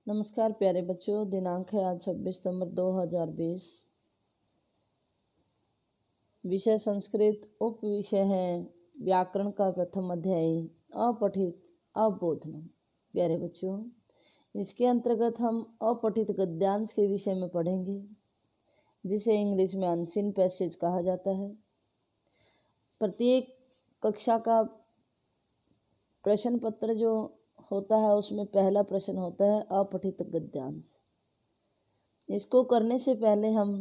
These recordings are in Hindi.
नमस्कार प्यारे बच्चों। दिनांक है आज 26 सितंबर 2020। विषय संस्कृत। उप विषय है व्याकरण का प्रथम अध्याय अपठित अवबोधनम। प्यारे बच्चों, इसके अंतर्गत हम अपठित गद्यांश के विषय में पढ़ेंगे, जिसे इंग्लिश में अनसीन पैसेज कहा जाता है। प्रत्येक कक्षा का प्रश्न पत्र जो होता है उसमें पहला प्रश्न होता है अपठित गद्यांश। इसको करने से पहले हम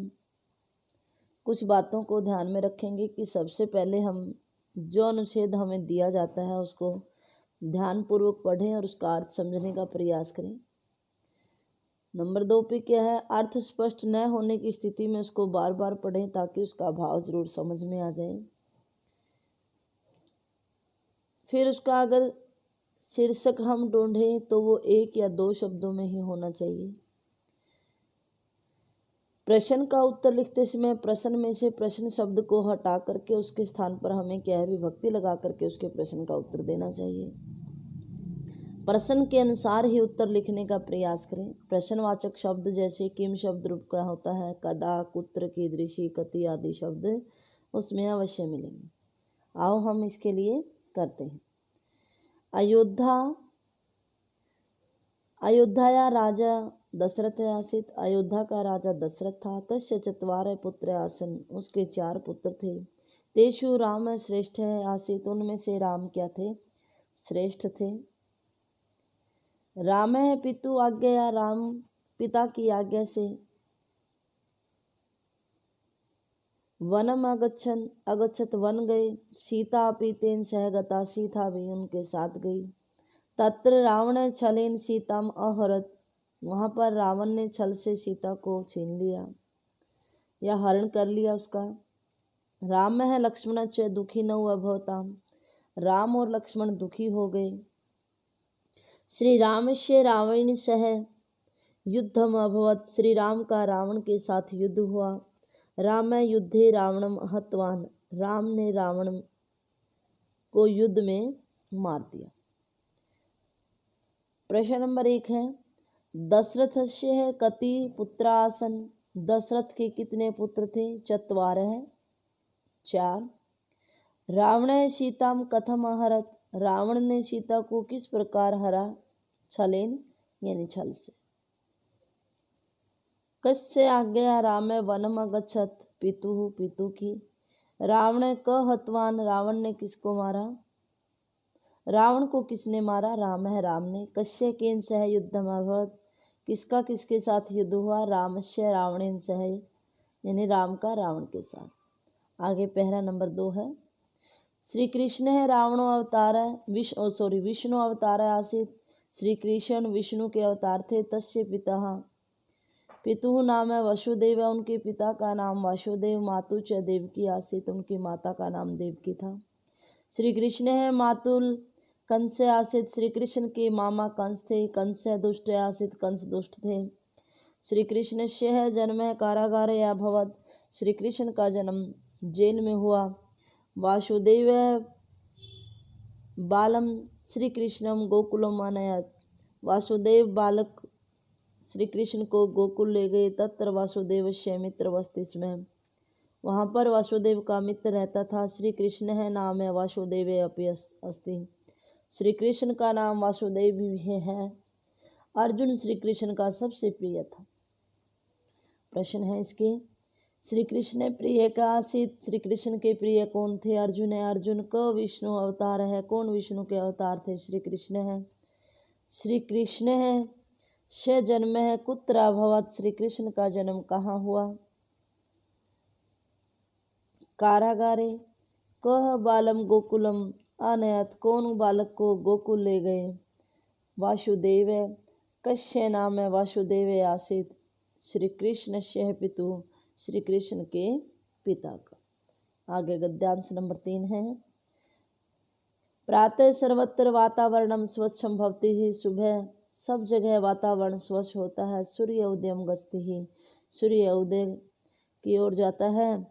कुछ बातों को ध्यान में रखेंगे कि सबसे पहले हम जो अनुच्छेद हमें दिया जाता है उसको ध्यानपूर्वक पढ़ें और उसका अर्थ समझने का प्रयास करें। नंबर 2 पे क्या है, अर्थ स्पष्ट न होने की स्थिति में उसको बार बार पढ़ें ताकि उसका भाव जरूर समझ में आ जाए। फिर उसका अगर शीर्षक हम ढूंढें तो वो 1 या 2 शब्दों में ही होना चाहिए। प्रश्न का उत्तर लिखते समय प्रश्न में से प्रश्न शब्द को हटा करके उसके स्थान पर हमें क्या है विभक्ति लगा करके उसके प्रश्न का उत्तर देना चाहिए। प्रश्न के अनुसार ही उत्तर लिखने का प्रयास करें। प्रश्नवाचक शब्द जैसे किम शब्द रूप का होता है, कदा, कुत्र, कीदृशी, कति आदि शब्द उसमें अवश्य मिलेंगे। आओ हम इसके लिए करते हैं। अयोध्या राजा दशरथ आसीत। अयोध्या का राजा दशरथ था। तस्य चत्वारः पुत्र आसन, उसके 4 पुत्र थे। तेषु राम श्रेष्ठ आसीत, उनमें से राम क्या थे, श्रेष्ठ थे। राम पितु आज्ञया, राम पिता की आज्ञा से वनम अगच्छत वन गए। सीता अपि तेन सह गता, सीता भी उनके साथ गई। तत्र रावण छलेन सीताम अहरत, वहाँ पर रावण ने छल से सीता को छीन लिया या हरण कर लिया उसका। राम है लक्ष्मण च दुखी न अभवताम, राम और लक्ष्मण दुखी हो गए। श्री राम से रावण सह युद्धम अभवत, श्री राम का रावण के साथ युद्ध हुआ। राम युद्धे रावणम हतवान, राम ने रावण को युद्ध में मार दिया। प्रश्न नंबर 1 है, दशरथस्य है कति पुत्र आसन, दशरथ के कितने पुत्र थे, चत्वारः 4। रावण सीताम कथम अहरत, रावण ने सीता को किस प्रकार हरा, छलेन यानी छल से। कस्य आज्ञया राम वनम अगच्छत, पितु, पितु की। रावण क हतवान, रावण ने किसको मारा, रावण को किसने मारा, राम है, राम ने। कस्य केन सह युद्धम अभवत, किसका किसके साथ युद्ध हुआ, रामस्य रावणेन सह, यानी राम का रावण के साथ। आगे पहला नंबर 2 है, श्री कृष्ण है रावणो अवतार विष्णु अवतार आसित, श्री कृष्ण विष्णु के अवतार थे। तस्य पिता, पितु नाम है वसुदेव, उनके पिता का नाम वासुदेव। मातु च देवकी आसित, उनकी माता का नाम देवकी था। श्री कृष्ण है मातुल कंस आसित, श्री कृष्ण के मामा कंस थे। कंस दुष्ट आसित, कंस दुष्ट थे। श्री कृष्ण से है जन्म है कारागार या भवत, श्री कृष्ण का जन्म जेल में हुआ। वासुदेव बालम श्री कृष्णम गोकुलम अनयत, वासुदेव बालक श्री कृष्ण को गोकुल ले गए। तत्र वासुदेव से मित्र वस्ति स्म, वहाँ पर वासुदेव का मित्र रहता था। श्री कृष्ण है नाम है वासुदेव अपि अस्ति, श्री कृष्ण का नाम वासुदेव भी है। अर्जुन श्री कृष्ण का सबसे प्रिय था। प्रश्न है इसके, श्री कृष्ण प्रिय का आसित, श्री कृष्ण के प्रिय कौन थे, अर्जुन है। अर्जुन क विष्णु अवतार है, कौन विष्णु के अवतार थे, श्री कृष्ण है। श्री कृष्ण है से जन्म है कुत्र अभवत, श्री कृष्ण का जन्म कहाँ हुआ, कारागारे। कह बालम गोकुलम अनयत, कौन बालक को गोकुल ले गए, वासुदेव। कस्य नाम है वासुदेव आसित, श्री कृष्ण से पितु, श्री कृष्ण के पिता का। आगे गद्यांश नंबर 3 है, प्रातः सर्वत्र वातावरणम स्वच्छम भवति ही, सुबह सब जगह वातावरण स्वच्छ होता है। सूर्य उदयम गच्छति ही, सूर्य उदय की ओर जाता है।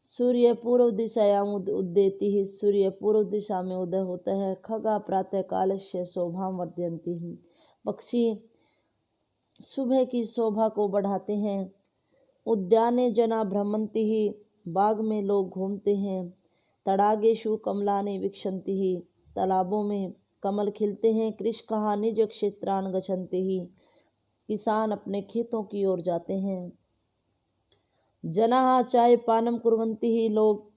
सूर्य पूर्व दिशायाम उद्यति ही, सूर्य पूर्व दिशा में उदय होता है। खगा प्रातः कालस्य शोभाम वर्धयन्ति ही, पक्षी सुबह की शोभा को बढ़ाते हैं। उद्याने जना भ्रमंती ही, बाग में लोग घूमते हैं। तड़ागेषु कमलानि विक्षन्ति ही, तालाबों में कमल खिलते हैं। कृषकाः निज क्षेत्रान् गच्छन्ति ही, किसान अपने खेतों की ओर जाते हैं। जनाः चाय पानम कुर्वन्ति ही, लोग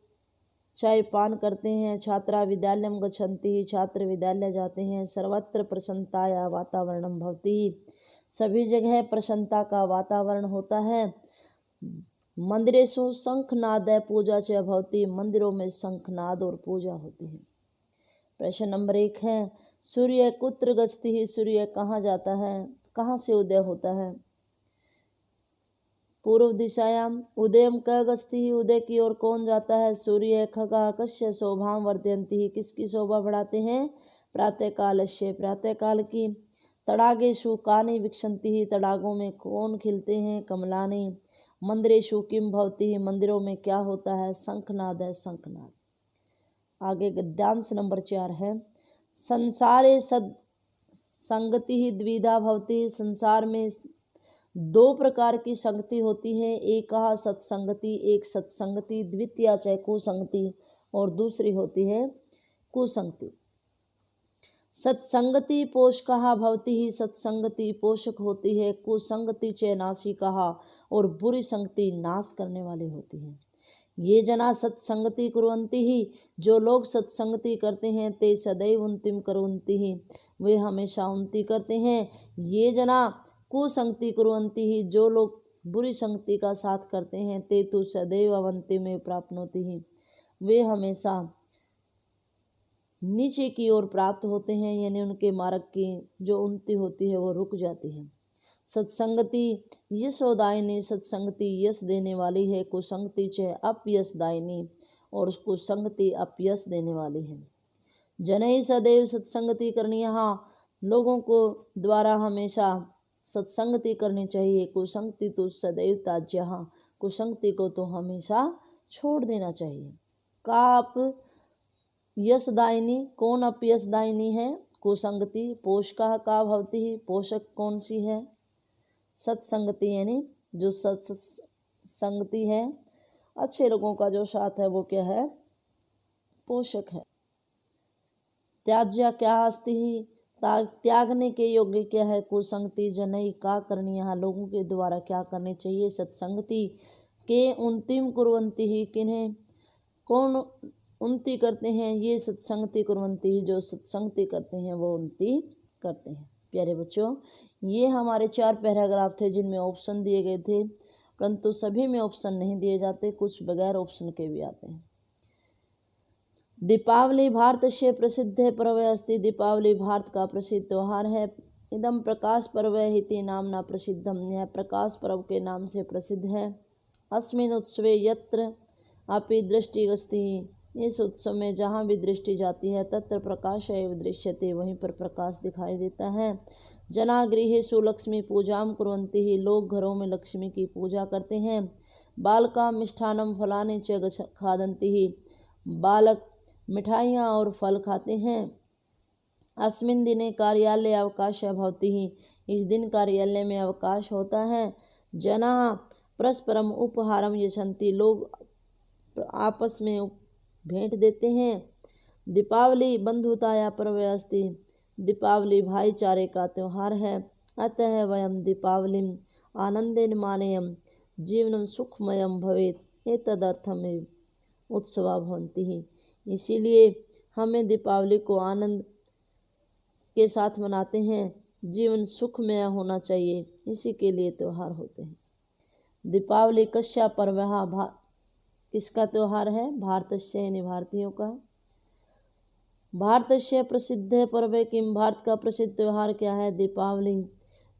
चाय पान करते हैं। छात्रा विद्यालयम गच्छन्ति ही, छात्र विद्यालय जाते हैं। सर्वत्र प्रसन्नताया वातावरणम भवति ही, सभी जगह प्रसन्नता का वातावरण होता है। मंदिरेषु शंखनाद पूजा च भवति, मंदिरों में शंखनाद और पूजा होती है। प्रश्न नंबर 1 है, सूर्य कुत्र गच्छति ही, सूर्य कहाँ जाता है, कहाँ से उदय होता है। पूर्व दिशायाम। उदयम क गच्छति ही, उदय की ओर कौन जाता है। सूर्य खगः कस्य शोभाम वर्धयन्ति ही, किसकी शोभा बढ़ाते हैं। प्रातःकालस्य, प्रातःकाल की। तड़ागेषु कानि विक्षन्ति ही, तड़ागों में कौन खिलते हैं। कमलानि। मंदिरेषु किम भवति ही, मंदिरों में क्या होता है। शंखनाद है, शंखनाद। आगे गद्यांश नंबर 4 है, संसारे सद संगति ही द्विधा भवति, संसार में 2 प्रकार की संगति होती है। एक सत्संगति, एक सत्संगति। द्वितीया चाहे कुसंगति, और दूसरी होती है कुसंगति। सत्संगति पोषकः भवति ही, सत्संगति पोषक होती है। कुसंगति च नाशिकः, और बुरी संगति नाश करने वाली होती है। ये जना सत्संगति कुर्वन्ति ही, जो लोग सत्संगति करते हैं। ते सदैव उन्नतिम कुर्वन्ति ही, वे हमेशा उन्नति करते हैं। ये जना कुसंगति कुर्वन्ति ही, जो लोग बुरी संगति का साथ करते हैं। ते तु सदैव अवन्तिमेव प्राप्नोति ही, वे हमेशा नीचे की ओर प्राप्त होते हैं, यानी उनके मार्ग की जो उन्नति होती है वो रुक जाती है। सत्संगति यशोदायिनी, सत्संगति यश देने वाली है। कुसंगति च अपयशदायिनी, और कुसंगति अपयश देने वाली है। जनैः सदैव सत्संगति करनीयः, लोगों को द्वारा हमेशा सत्संगति करनी चाहिए। कुसंगति तो सदैव त्याज्यः, कुसंगति को तो हमेशा छोड़ देना चाहिए। काप यशदायिनी, कौन अपयशदायिनी है। कुसंगति। पोषकः का भवति ही, पोषक कौन सी है। सत्संगति, यानी जो सत्संगति है, अच्छे लोगों का जो साथ है वो क्या है, पोषक है। त्याज्य क्या अस्ति ही, त्यागने के योग्य क्या है। कुसंगति जनई का करणीय, लोगों के द्वारा क्या करने चाहिए। सत्संगति के उन्नतिम कुर्वन्ति ही, किन्हें कौन उन्नति करते हैं। ये सत्संगति कुर्वन्ति ही, जो सत्संगति करते हैं वो उन्नति करते हैं। प्यारे बच्चों, ये हमारे 4 पैराग्राफ थे जिनमें ऑप्शन दिए गए थे, परंतु सभी में ऑप्शन नहीं दिए जाते, कुछ बगैर ऑप्शन के भी आते हैं। दीपावली भारतस्य प्रसिद्ध पर्व अस्ति, दीपावली भारत का प्रसिद्ध त्यौहार है। इदम प्रकाश पर्व इति नामना प्रसिद्धम, यह प्रकाश पर्व के नाम से प्रसिद्ध है। अस्मिन् उत्सवे यत्र अपि दृष्टि गच्छति, इस उत्सव में जहाँ भी दृष्टि जाती है। तत्र प्रकाश एव दृश्यते, वहीं पर प्रकाश दिखाई देता है। जना गृहेषु लक्ष्मी पूजाम कुर्वन्ति ही, लोग घरों में लक्ष्मी की पूजा करते हैं। बालका मिष्ठानम फलानि च खादन्ति ही, बालक मिठाइयाँ और फल खाते हैं। अस्मिन् दिने कार्यालय अवकाश भवति ही, इस दिन कार्यालय में अवकाश होता है। जनाः परस्परम उपहारम यच्छन्ति, लोग आपस में भेंट देते हैं। दीपावली बंधुताया पर्व अस्ति, दीपावली भाईचारे का त्यौहार है। अतः वयम दीपावलीम आनंदेन मानेयम, जीवनम सुखमयम भवेत्, एतदर्थमेव उत्सवा भवन्ति ही, इसीलिए हमें दीपावली को आनंद के साथ मनाते हैं। जीवन सुखमय होना चाहिए, इसी के लिए त्यौहार होते हैं। दीपावली कस्या पर्वः, किसका त्यौहार है। भारतस्य, यानी भारतीयों का। भारतस्य प्रसिद्ध पर्व किम, भारत का प्रसिद्ध त्यौहार क्या है। दीपावली।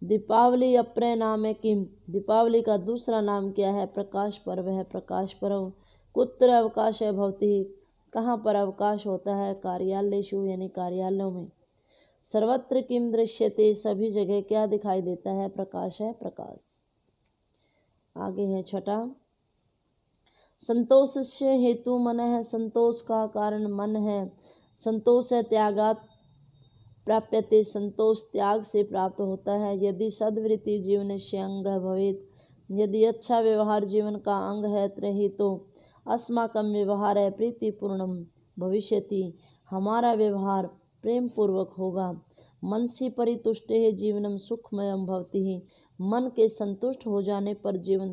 दीपावली अप्रे नाम है किम, दीपावली का दूसरा नाम क्या है। प्रकाश पर्व है, प्रकाश पर्व। कुत्र अवकाश है भवति, कहाँ पर अवकाश होता है। कार्यालयेषु, यानी कार्यालयों में। सर्वत्र किम दृश्यते, सभी जगह क्या दिखाई देता है। प्रकाश है, प्रकाश। आगे है 6, संतोषस्य हेतु मन है, संतोष का कारण मन है। संतोष है त्यागात प्राप्यते, संतोष त्याग से प्राप्त होता है। यदि सद्वृत्ति जीवनस्य अंगः भवेत्, यदि अच्छा व्यवहार जीवन का अंग है तर्हि तो अस्माकं व्यवहारः प्रीतिपूर्णं भविष्यति, हमारा व्यवहार प्रेम पूर्वक होगा। मनसि परितुष्टेः जीवनं सुखमयं भवति, मन के संतुष्ट हो जाने पर जीवन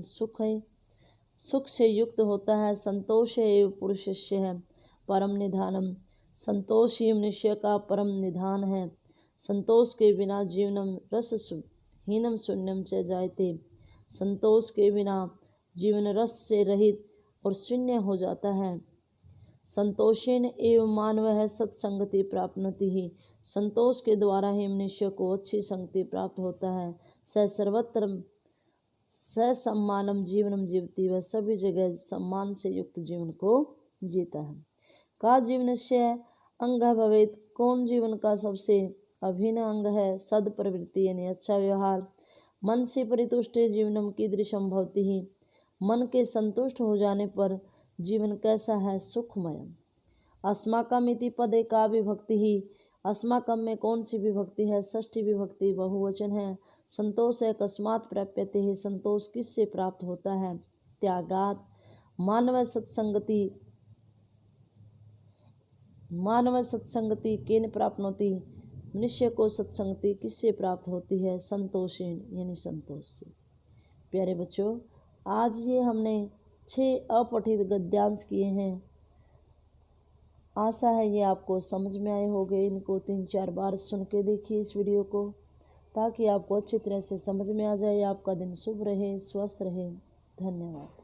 सुख से युक्त होता है। संतोष एव पुरुषस्य परम निधानम, संतोष ही मनुष्य का परम निधान है। संतोष के बिना जीवनम रसहीनम शून्यम च जायते, संतोष के बिना जीवन रस से रहित और शून्य हो जाता है। संतोषेन एव मानवः सत्संगति प्राप्नोति ही, संतोष के द्वारा ही मनुष्य को अच्छी संगति प्राप्त होता है। स सर्वत्र सम्मानम जीवनम जीवति, वह सभी जगह सम्मान से युक्त जीवन को जीता है। का जीवनस्य अंगः भवेत्, कौन जीवन का सबसे अभिन्न अंग है। सद प्रवृत्ति यानी अच्छा व्यवहार। मन से परितुष्टे जीवनम कीदृशम भवति ही, मन के संतुष्ट हो जाने पर जीवन कैसा है, सुखमयम। अस्माकम इति पदे का विभक्ति ही, अस्माकम में कौन सी विभक्ति है, षष्ठी विभक्ति बहुवचन है। संतोष है अकस्मात प्राप्यते है, संतोष किससे प्राप्त होता है, त्यागात। मानव सत्संगति केन प्राप्नोति, मनुष्य को सत्संगति किससे प्राप्त होती है, संतोषेन यानी संतोष से। प्यारे बच्चों, आज ये हमने 6 अपठित गद्यांश किए हैं। आशा है ये आपको समझ में आए होंगे। इनको 3-4 बार सुन के देखिए इस वीडियो को, ताकि आपको अच्छी तरह से समझ में आ जाए। आपका दिन शुभ रहे, स्वस्थ रहे। धन्यवाद।